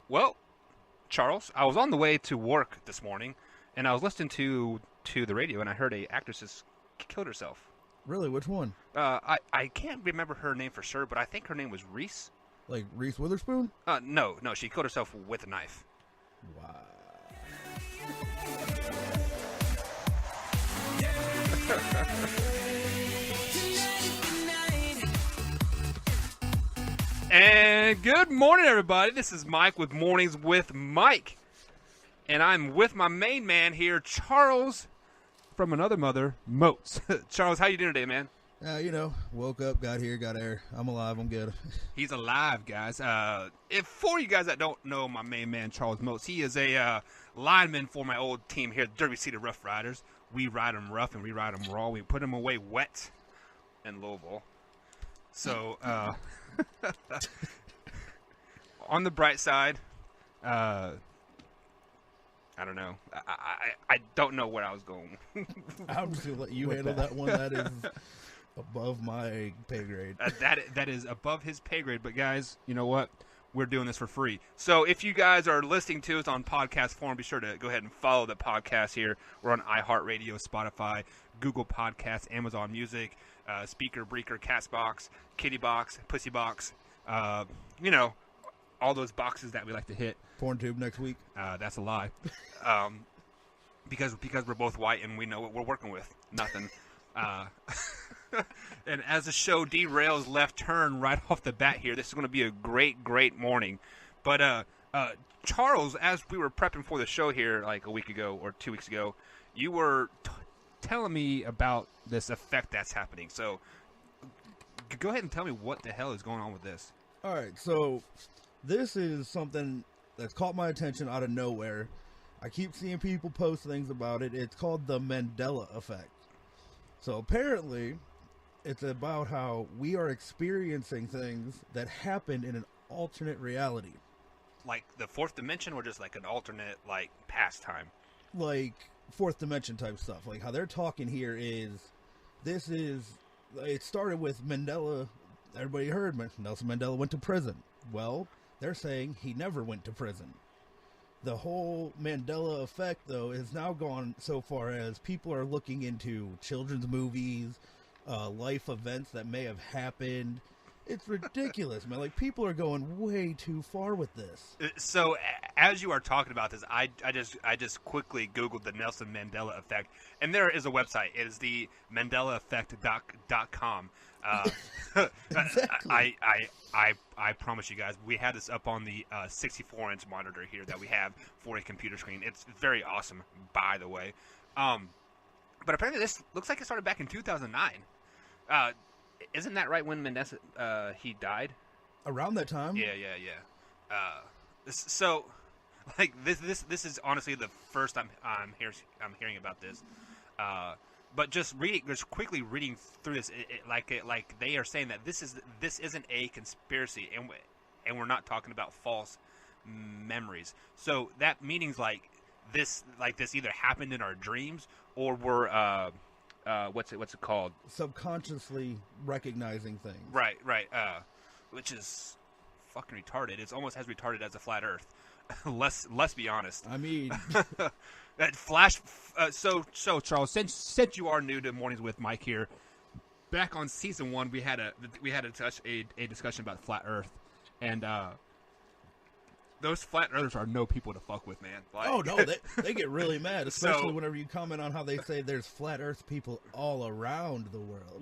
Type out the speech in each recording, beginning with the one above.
Well, Charles, I was on the way to work this morning, and I was listening to the radio, and I heard a actress has killed herself. Really? Which one? I can't remember her name for sure, but I think her name was Reese. Like Reese Witherspoon? No, she killed herself with a knife. Wow. And good morning, everybody. This is Mike with Mornings with Mike, and I'm with my main man here, Charles, from another mother, Moats. Charles, how you doing today, man? Woke up, got here, got air. I'm alive. I'm good. He's alive, guys. If for you guys that don't know my main man, Charles Moats, he is a lineman for my old team here, the Derby City Rough Riders. We ride them rough and we ride them raw. We put them away wet in Louisville. So, on the bright side, I don't know. I don't know where I was going. I'm just going to let you handle that one. That is above my pay grade. That is above his pay grade. But, guys, you know what? We're doing this for free. So if you guys are listening to us on podcast form, be sure to go ahead and follow the podcast here. We're on iHeartRadio, Spotify, Google Podcasts, Amazon Music, Speaker, Breaker, Castbox, Kittybox, Pussybox, all those boxes that we like to hit. PornTube next week. That's a lie. Because we're both white and we know what we're working with. Nothing. And as the show derails left turn right off the bat here, this is going to be a great morning. But Charles, as we were prepping for the show here like a week ago or 2 weeks ago, you were telling me about this effect that's happening. So go ahead and tell me what the hell is going on with this. All right, so this is something that's caught my attention out of nowhere. I keep seeing people post things about it. It's called the Mandela Effect. So apparently, it's about how we are experiencing things that happened in an alternate reality. Like the fourth dimension or just like an alternate, like, past time? Like fourth dimension type stuff. Like how they're talking here is, it started with Mandela. Everybody heard Nelson Mandela went to prison. Well, they're saying he never went to prison. The whole Mandela effect, though, has now gone so far as people are looking into children's movies, life events that may have happened. It's ridiculous, man. Like, people are going way too far with this. So, as you are talking about this, I just quickly Googled the Nelson Mandela effect, and there is a website. It is the MandelaEffect.com. Exactly. I promise you guys, we had this up on the 64-inch monitor here that we have for a computer screen. It's very awesome, by the way. But apparently this looks like it started back in 2009. Isn't that right when Mandela he died? Around that time? Yeah. So, like this is honestly the first I'm hearing about this. But just quickly reading through this, like they are saying that this isn't a conspiracy, and we're not talking about false memories. So that meanings like this either happened in our dreams or we're what's it called? Subconsciously recognizing things. Right. Which is fucking retarded. It's almost as retarded as a flat Earth. Let's be honest. I mean, that flash. So Charles, since you are new to Mornings with Mike here, back on season 1, we had a discussion about flat Earth, and those flat earthers are no people to fuck with, man. Like, oh no, they get really mad, especially whenever you comment on how they say there's flat Earth people all around the world.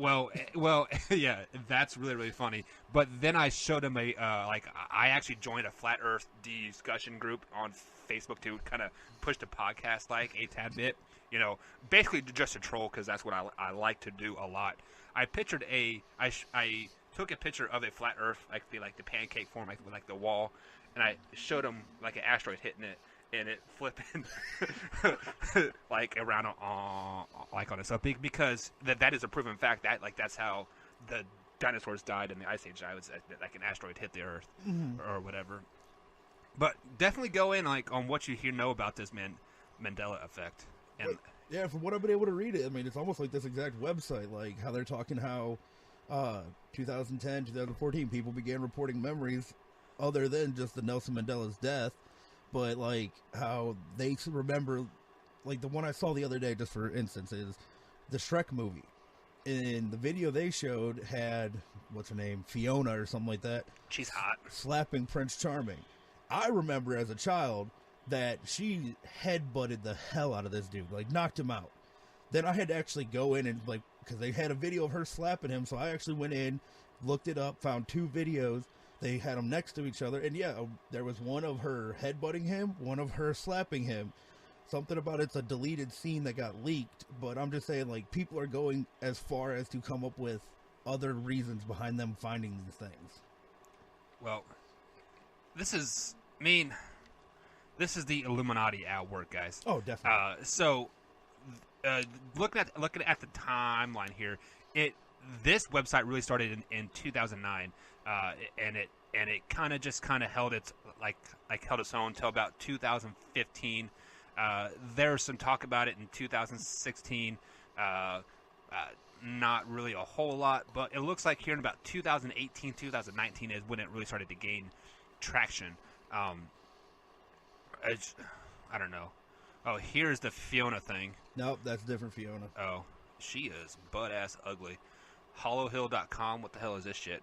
Well, yeah, that's really funny. But then I showed him I actually joined a flat Earth discussion group on Facebook to kind of push the podcast like a tad bit, basically just a troll because that's what I like to do a lot. I pictured I took a picture of a flat Earth, like the pancake form, like the wall. And I showed him like an asteroid hitting it, and it flipping like around like on it. So because that is a proven fact that that's how the dinosaurs died in the Ice Age. I was like an asteroid hit the Earth or whatever. But definitely go in on what you know about this Mandela effect. And yeah, from what I've been able to read it, I mean, it's almost like this exact website, like how they're talking how 2010, 2014, people began reporting memories other than just the Nelson Mandela's death, but like how they remember, like the one I saw the other day, just for instance, is the Shrek movie. And the video they showed had, what's her name, Fiona or something like that. She's hot. Slapping Prince Charming. I remember as a child that she headbutted the hell out of this dude, like knocked him out. Then I had to actually go in and like, because they had a video of her slapping him, so I actually went in, looked it up, found 2 videos. They had them next to each other, and yeah, there was one of her headbutting him, one of her slapping him. Something about it's a deleted scene that got leaked, but I'm just saying, like, people are going as far as to come up with other reasons behind them finding these things. Well, this is the Illuminati at work, guys. Oh, definitely. Looking at the timeline here, this website really started in 2009, and it kind of held its held its own until about 2015. There's some talk about it in 2016. Not really a whole lot, but it looks like here in about 2018, 2019 is when it really started to gain traction. I don't know. Oh, here's the Fiona thing. Nope, that's different Fiona. Oh, she is butt-ass ugly. HollowHill.com, what the hell is this shit?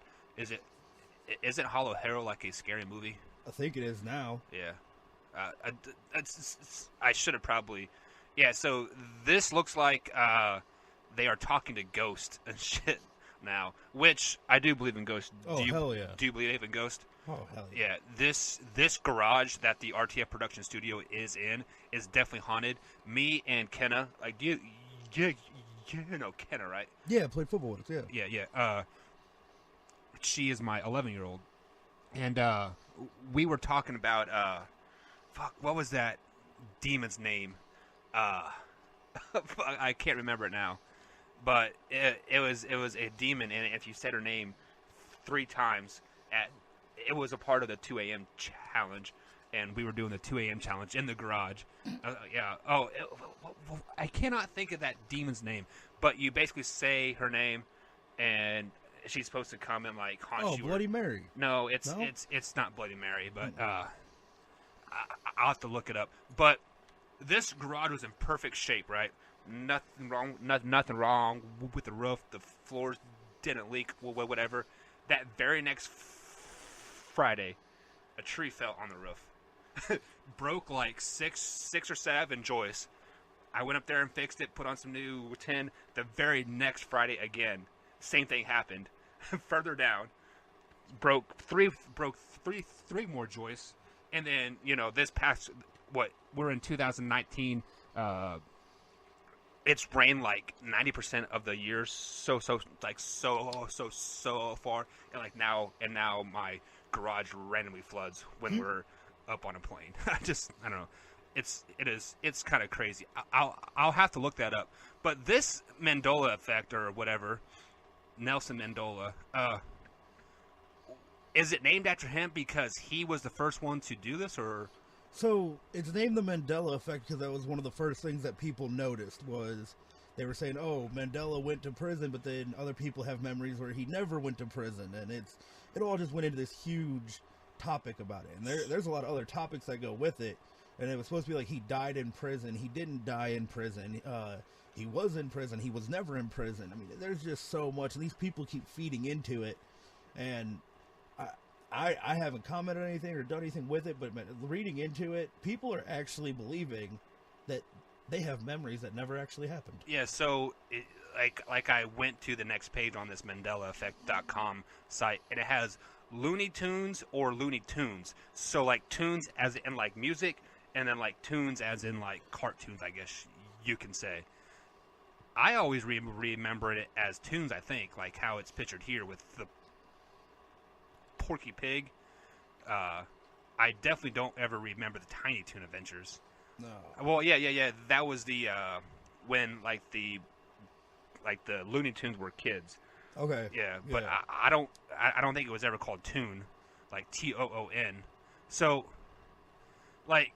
Isn't Hollow Hill like a scary movie? I think it is now. Yeah. I should have probably... Yeah, so this looks like they are talking to ghosts and shit now, which I do believe in ghosts. Oh, hell yeah. Do you believe in ghosts? Oh, hell yeah. Yeah, this garage that the RTF production studio is in is definitely haunted. Me and Kenna, like, you know Kenna, right? Yeah, played football with us, yeah. Yeah. She is my 11-year-old. And we were talking about, what was that demon's name? I can't remember it now. But it was a demon, and if you said her name 3 times, it was a part of the 2 a.m. challenge, and we were doing the 2 a.m. challenge in the garage. Yeah. Oh, I cannot think of that demon's name, but you basically say her name, and she's supposed to come and like haunt you. Oh, Bloody Mary. No, it's not Bloody Mary, but I'll have to look it up. But this garage was in perfect shape, right? Nothing wrong with the roof. The floors didn't leak, whatever. That very next Friday, a tree fell on the roof. Broke like six or 7 joists. I went up there and fixed it, put on some new tin. The very next Friday again, same thing happened. Further down, broke three more joists. And then, this past, we're in 2019, it's rained like 90% of the year so far, and now my garage randomly floods when we're up on a plane. I don't know. It's kind of crazy. I'll have to look that up. But this Mandela Effect or whatever, Nelson Mandela, is it named after him because he was the first one to do this, or? So it's named the Mandela Effect because that was one of the first things that people noticed. Was they were saying, "Oh, Mandela went to prison," but then other people have memories where he never went to prison, and it all just went into this huge topic about it. And there's a lot of other topics that go with it. And it was supposed to be like he died in prison. He didn't die in prison. He was in prison. He was never in prison. I mean, there's just so much. And these people keep feeding into it, and I haven't commented on anything or done anything with it, but reading into it, people are actually believing that they have memories that never actually happened. Yeah, so like I went to the next page on this MandelaEffect.com site, and it has Looney Tunes or Looney Tunes. So like tunes as in like music, and then like tunes as in like cartoons, I guess you can say. I always remember it as tunes, I think, like how it's pictured here with the Porky Pig. I definitely don't ever remember the Tiny Toon Adventures. No. Well, yeah. That was the when like the Looney Tunes were kids. Okay. Yeah, but yeah. I don't think it was ever called Toon, like Toon. So, like,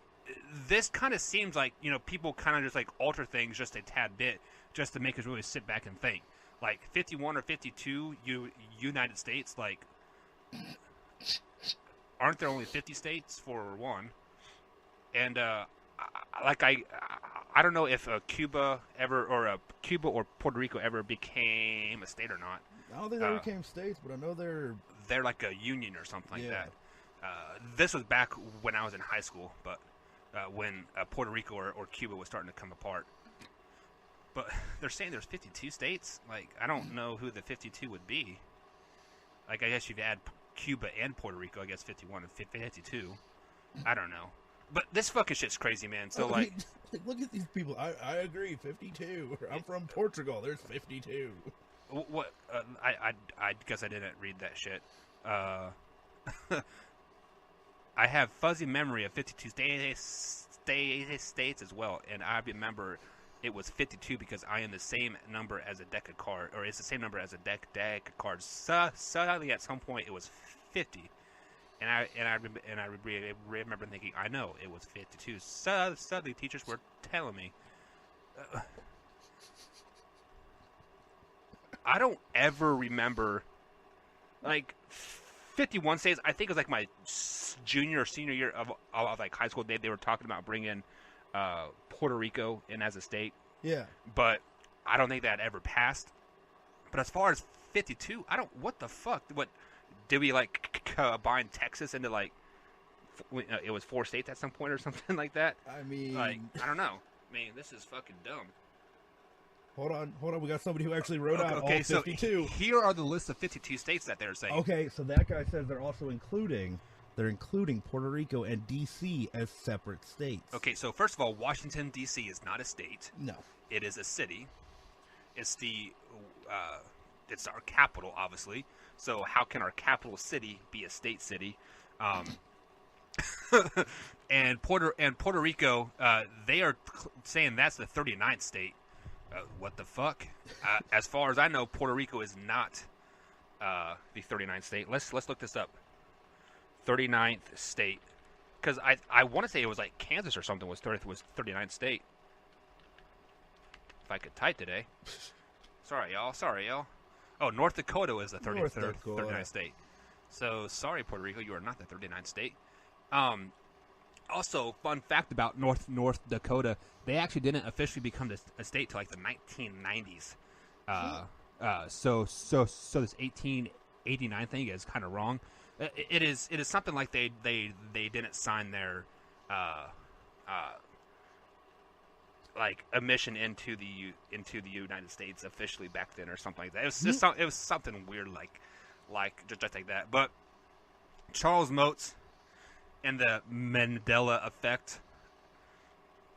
this kind of seems like people kind of just like alter things just a tad bit just to make us really sit back and think. Like 51 or 52, United States, like. aren't there only 50 states for one? And I don't know if Cuba or Puerto Rico ever became a state or not. I don't think they became states, but I know they're like a union or something like Yeah. that. This was back when I was in high school, but when Puerto Rico or Cuba was starting to come apart. But they're saying there's 52 states. Like, I don't know who the 52 would be. Like, I guess you'd add Cuba and Puerto Rico. I guess 51 and 52. I don't know. But this fucking shit's crazy, man. So, I mean, look at these people. I agree, 52. I'm from Portugal. There's 52. What? I guess I didn't read that shit. I have fuzzy memory of 52 states as well, and I remember it was 52 because I am the same number as a deck of cards, or it's the same number as a deck of cards. Suddenly, at some point, it was 50, and I remember thinking, I know it was 52. Suddenly, teachers were telling me. I don't ever remember, like, 51 states. I think it was like my junior or senior year of like high school. They were talking about bringing Puerto Rico in as a state. Yeah. But I don't think that ever passed. But as far as 52, I don't. What the fuck? What did we like combine Texas into like? It was 4 states at some point or something like that. I mean, like I don't know. I mean, this is fucking dumb. Hold on. We got somebody who actually wrote out all 52. So here are the list of 52 states that they're saying. Okay, so that guy says they're also including Puerto Rico and D.C. as separate states. Okay, so first of all, Washington, D.C. is not a state. No. It is a city. It's it's our capital, obviously. So how can our capital city be a state city? And Puerto Rico, they are saying that's the 39th state. What the fuck? As far as I know, Puerto Rico is not the 39th state. Let's look this up. 39th state, because I want to say it was like Kansas or something was 39th state. If I could type today. Sorry, y'all. Oh, North Dakota is the 39th state. So sorry, Puerto Rico, you are not the 39th state. Also, fun fact about North Dakota, they actually didn't officially become a state till like the 1990s. So this 1889 thing is kind of wrong. It is something like they didn't sign their like admission into the United States officially back then or something like that. It was something weird like just like that. But Charles Motes and the Mandela Effect.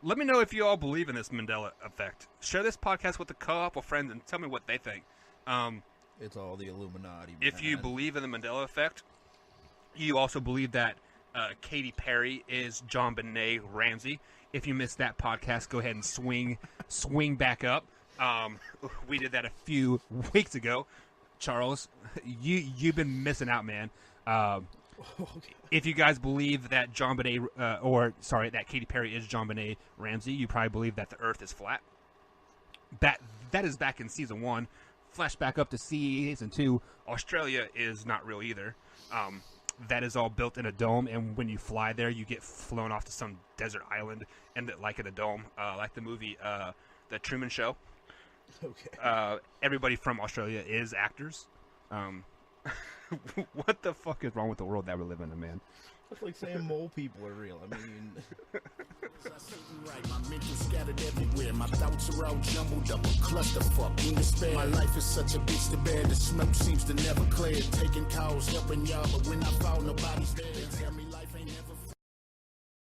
Let me know if you all believe in this Mandela Effect. Share this podcast with a couple friends and tell me what they think. It's all the Illuminati, man. If you believe in the Mandela Effect, you also believe that Katy Perry is John Benet Ramsey. If you missed that podcast, go ahead and swing back up. We did that a few weeks ago. Charles, you've been missing out, man. If you guys believe that that Katy Perry is John Benet Ramsey, you probably believe that the Earth is flat. That is back in season 1. Flashback up to season 2. Australia is not real either. That is all built in a dome, and when you fly there, you get flown off to some desert island, and like in a dome, like the movie The Truman Show. Okay. Everybody from Australia is actors. What the fuck is wrong with the world that we're living in, man? It's like saying mole people are real. I mean... My mental scattered everywhere. My thoughts are all jumbled up, a clusterfuck in despair. My life is such a bitch to bear. The smoke seems to never clear. Taking calls, helping y'all, but when I fall, nobody's there. They tell me life